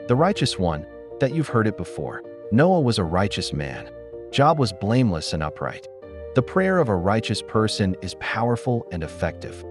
The righteous one, that you've heard it before. Noah was a righteous man. Job was blameless and upright. The prayer of a righteous person is powerful and effective.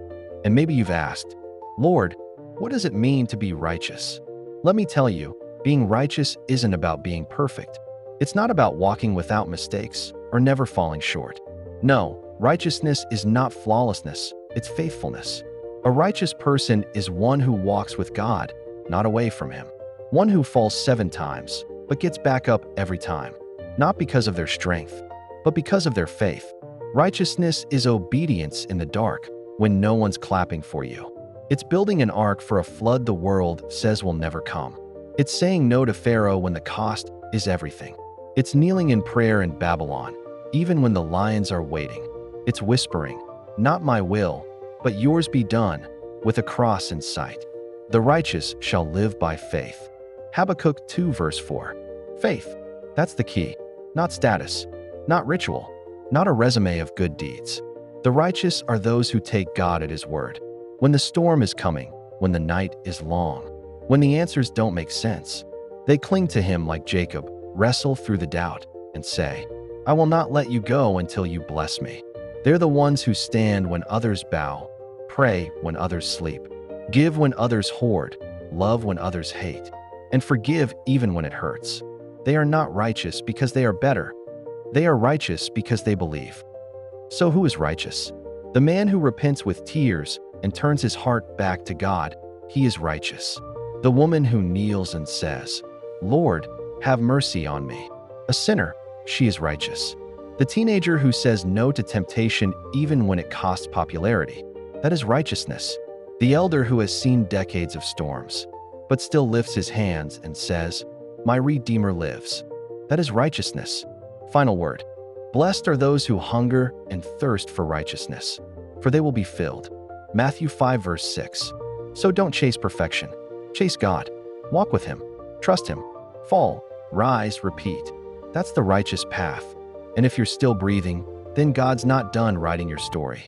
And maybe you've asked, Lord, what does it mean to be righteous? Let me tell you, being righteous isn't about being perfect. It's not about walking without mistakes or never falling short. No, righteousness is not flawlessness, it's faithfulness. A righteous person is one who walks with God, not away from Him. One who falls 7 times, but gets back up every time. Not because of their strength, but because of their faith. Righteousness is obedience in the dark when no one's clapping for you. It's building an ark for a flood the world says will never come. It's saying no to Pharaoh when the cost is everything. It's kneeling in prayer in Babylon, even when the lions are waiting. It's whispering, not my will, but yours be done, with a cross in sight. The righteous shall live by faith. Habakkuk 2 verse 4. Faith, that's the key. Not status, not ritual, not a resume of good deeds. The righteous are those who take God at His word. When the storm is coming, when the night is long, when the answers don't make sense, they cling to Him like Jacob, wrestle through the doubt, and say, I will not let you go until you bless me. They're the ones who stand when others bow, pray when others sleep, give when others hoard, love when others hate, and forgive even when it hurts. They are not righteous because they are better. They are righteous because they believe. So who is righteous? The man who repents with tears and turns his heart back to God, he is righteous. The woman who kneels and says, Lord, have mercy on me. A sinner, she is righteous. The teenager who says no to temptation even when it costs popularity, that is righteousness. The elder who has seen decades of storms, but still lifts his hands and says, My Redeemer lives. That is righteousness. Final word. Blessed are those who hunger and thirst for righteousness, for they will be filled. Matthew 5 verse 6. So don't chase perfection. Chase God. Walk with Him. Trust Him. Fall, rise, repeat. That's the righteous path. And if you're still breathing, then God's not done writing your story.